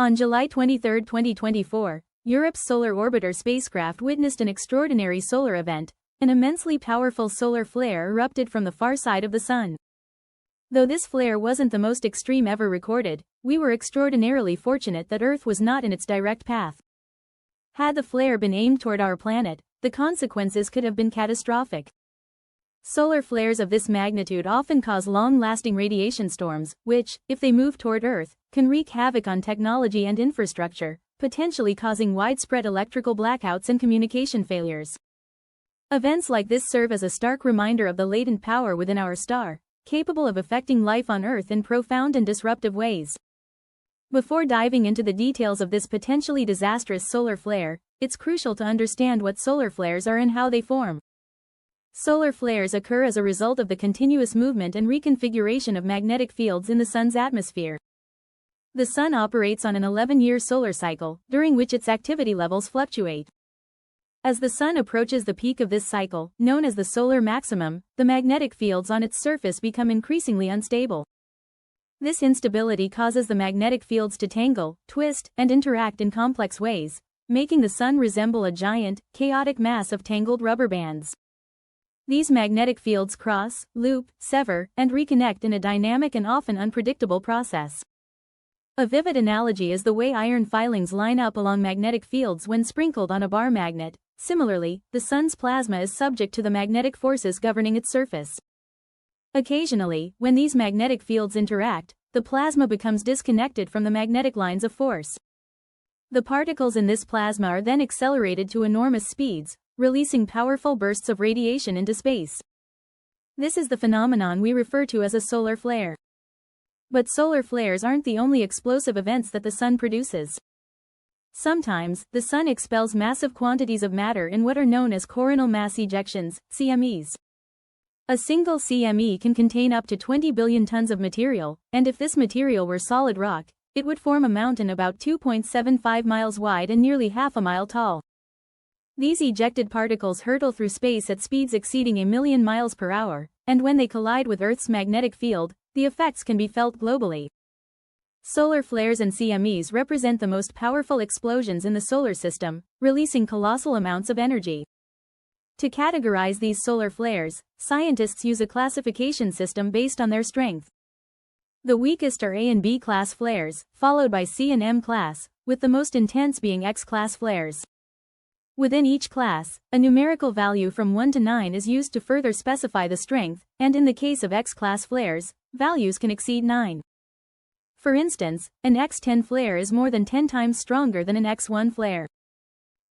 On July 23, 2024, Europe's Solar Orbiter spacecraft witnessed an extraordinary solar event. An immensely powerful solar flare erupted from the far side of the Sun. Though this flare wasn't the most extreme ever recorded, we were extraordinarily fortunate that Earth was not in its direct path. Had the flare been aimed toward our planet, the consequences could have been catastrophic. Solar flares of this magnitude often cause long-lasting radiation storms, which, if they move toward Earth, can wreak havoc on technology and infrastructure, potentially causing widespread electrical blackouts and communication failures. Events like this serve as a stark reminder of the latent power within our star, capable of affecting life on Earth in profound and disruptive ways. Before diving into the details of this potentially disastrous solar flare, it's crucial to understand what solar flares are and how they form. Solar flares occur as a result of the continuous movement and reconfiguration of magnetic fields in the Sun's atmosphere. The Sun operates on an 11-year solar cycle, during which its activity levels fluctuate. As the Sun approaches the peak of this cycle, known as the solar maximum, the magnetic fields on its surface become increasingly unstable. This instability causes the magnetic fields to tangle, twist, and interact in complex ways, making the Sun resemble a giant, chaotic mass of tangled rubber bands. These magnetic fields cross, loop, sever, and reconnect in a dynamic and often unpredictable process. A vivid analogy is the way iron filings line up along magnetic fields when sprinkled on a bar magnet. Similarly, the Sun's plasma is subject to the magnetic forces governing its surface. Occasionally, when these magnetic fields interact, the plasma becomes disconnected from the magnetic lines of force. The particles in this plasma are then accelerated to enormous speeds, releasing powerful bursts of radiation into space. This is the phenomenon we refer to as a solar flare. But solar flares aren't the only explosive events that the Sun produces. Sometimes, the Sun expels massive quantities of matter in what are known as coronal mass ejections, CMEs. A single CME can contain up to 20 billion tons of material, and if this material were solid rock, it would form a mountain about 2.75 miles wide and nearly half a mile tall. These ejected particles hurtle through space at speeds exceeding 1,000,000 miles per hour, and when they collide with Earth's magnetic field, the effects can be felt globally. Solar flares and CMEs represent the most powerful explosions in the solar system, releasing colossal amounts of energy. To categorize these solar flares, scientists use a classification system based on their strength. The weakest are A and B class flares, followed by C and M class, with the most intense being X class flares. Within each class, a numerical value from 1 to 9 is used to further specify the strength, and in the case of X-class flares, values can exceed 9. For instance, an X10 flare is more than 10 times stronger than an X1 flare.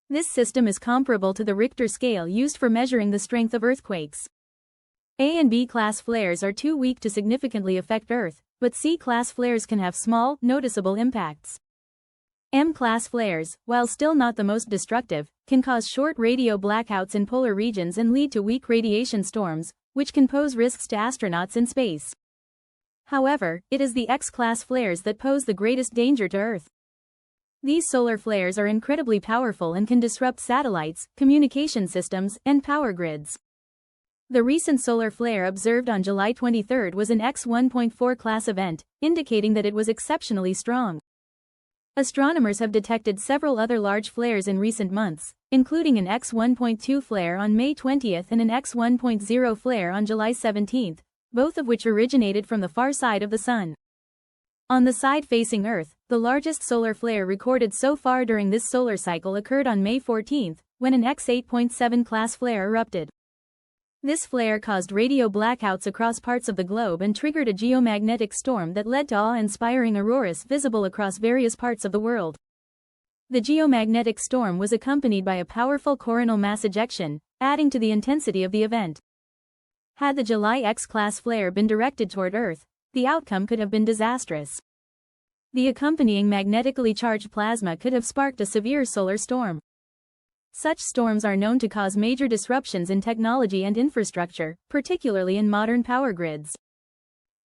This system is comparable to the Richter scale used for measuring the strength of earthquakes. A and B-class flares are too weak to significantly affect Earth, but C-class flares can have small, noticeable impacts. M-class flares, while still not the most destructive, can cause short radio blackouts in polar regions and lead to weak radiation storms, which can pose risks to astronauts in space. However, it is the X-class flares that pose the greatest danger to Earth. These solar flares are incredibly powerful and can disrupt satellites, communication systems, and power grids. The recent solar flare observed on July 23 was an X1.4 class event, indicating that it was exceptionally strong. Astronomers have detected several other large flares in recent months, including an X1.2 flare on May 20 and an X1.0 flare on July 17, both of which originated from the far side of the Sun. On the side facing Earth, the largest solar flare recorded so far during this solar cycle occurred on May 14, when an X8.7 class flare erupted. This flare caused radio blackouts across parts of the globe and triggered a geomagnetic storm that led to awe-inspiring auroras visible across various parts of the world. The geomagnetic storm was accompanied by a powerful coronal mass ejection, adding to the intensity of the event. Had the July X-class flare been directed toward Earth, the outcome could have been disastrous. The accompanying magnetically charged plasma could have sparked a severe solar storm. Such storms are known to cause major disruptions in technology and infrastructure, particularly in modern power grids.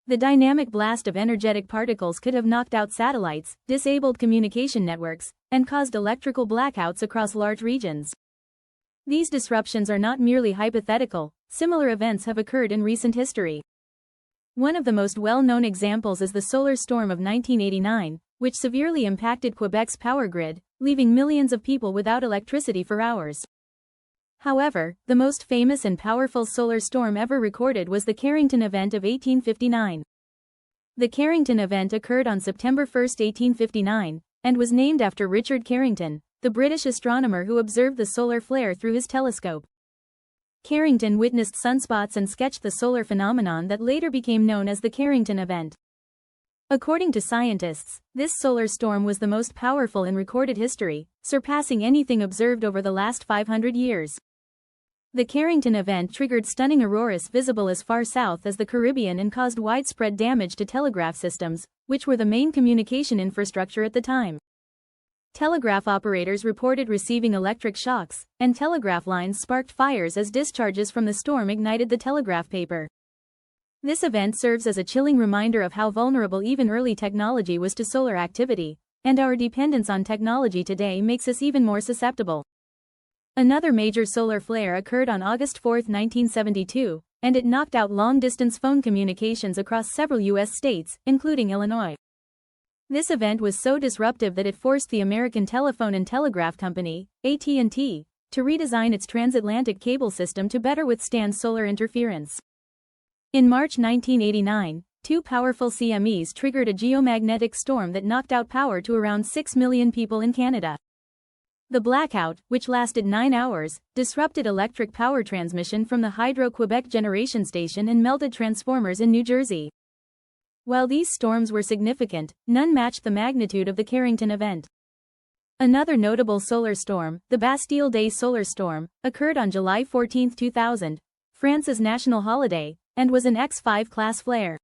The dynamic blast of energetic particles could have knocked out satellites, disabled communication networks, and caused electrical blackouts across large regions. These disruptions are not merely hypothetical, similar events have occurred in recent history. One of the most well-known examples is the solar storm of 1989, which severely impacted Quebec's power grid, leaving millions of people without electricity for hours. However, the most famous and powerful solar storm ever recorded was the Carrington Event of 1859. The Carrington Event occurred on September 1, 1859, and was named after Richard Carrington, the British astronomer who observed the solar flare through his telescope. Carrington witnessed sunspots and sketched the solar phenomenon that later became known as the Carrington Event. According to scientists, this solar storm was the most powerful in recorded history, surpassing anything observed over the last 500 years. The Carrington Event triggered stunning auroras visible as far south as the Caribbean and caused widespread damage to telegraph systems, which were the main communication infrastructure at the time. Telegraph operators reported receiving electric shocks, and telegraph lines sparked fires as discharges from the storm ignited the telegraph paper. This event serves as a chilling reminder of how vulnerable even early technology was to solar activity, and our dependence on technology today makes us even more susceptible. Another major solar flare occurred on August 4, 1972, and it knocked out long-distance phone communications across several U.S. states, including Illinois. This event was so disruptive that it forced the American Telephone and Telegraph Company, AT&T, to redesign its transatlantic cable system to better withstand solar interference. In March 1989, two powerful CMEs triggered a geomagnetic storm that knocked out power to around 6 million people in Canada. The blackout, which lasted 9 hours, disrupted electric power transmission from the Hydro-Quebec generation station and melted transformers in New Jersey. While these storms were significant, none matched the magnitude of the Carrington Event. Another notable solar storm, the Bastille Day solar storm, occurred on July 14, 2000, France's national holiday, and was an X5 class flare.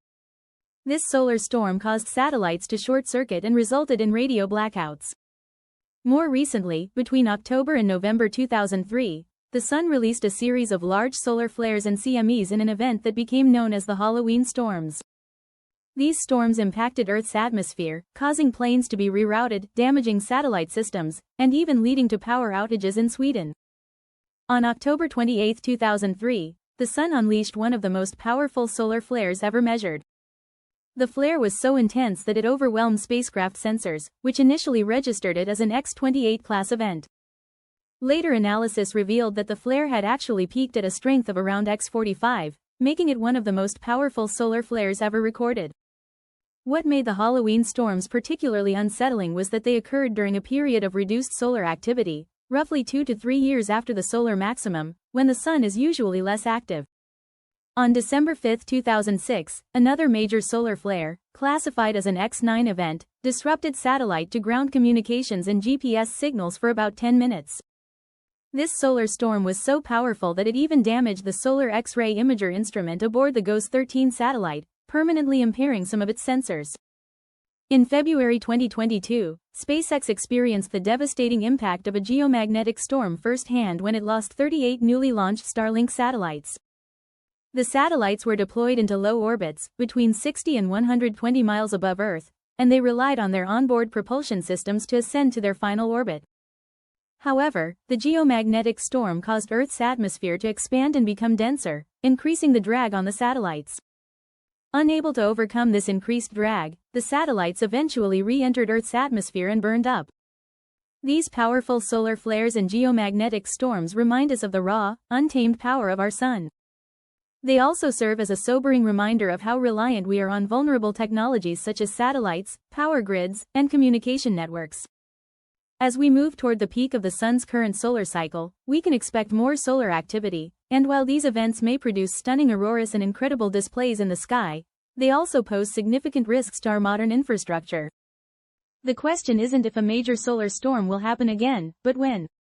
This solar storm caused satellites to short-circuit and resulted in radio blackouts. More recently, between October and November 2003, the Sun released a series of large solar flares and CMEs in an event that became known as the Halloween storms. These storms impacted Earth's atmosphere, causing planes to be rerouted, damaging satellite systems, and even leading to power outages in Sweden. On October 28, 2003, the Sun unleashed one of the most powerful solar flares ever measured. The flare was so intense that it overwhelmed spacecraft sensors, which initially registered it as an X-28 class event. Later analysis revealed that the flare had actually peaked at a strength of around X-45, making it one of the most powerful solar flares ever recorded. What made the Halloween storms particularly unsettling was that they occurred during a period of reduced solar activity, roughly 2 to 3 years after the solar maximum, when the Sun is usually less active. On December 5, 2006, another major solar flare, classified as an X9 event, disrupted satellite-to-ground communications and GPS signals for about 10 minutes. This solar storm was so powerful that it even damaged the solar X-ray imager instrument aboard the GOES-13 satellite, permanently impairing some of its sensors. In February 2022, SpaceX experienced the devastating impact of a geomagnetic storm firsthand when it lost 38 newly launched Starlink satellites. The satellites were deployed into low orbits, between 60 and 120 miles above Earth, and they relied on their onboard propulsion systems to ascend to their final orbit. However, the geomagnetic storm caused Earth's atmosphere to expand and become denser, increasing the drag on the satellites. Unable to overcome this increased drag, the satellites eventually re-entered Earth's atmosphere and burned up. These powerful solar flares and geomagnetic storms remind us of the raw, untamed power of our Sun. They also serve as a sobering reminder of how reliant we are on vulnerable technologies such as satellites, power grids, and communication networks. As we move toward the peak of the Sun's current solar cycle, we can expect more solar activity, and while these events may produce stunning auroras and incredible displays in the sky, they also pose significant risks to our modern infrastructure. The question isn't if a major solar storm will happen again, but when.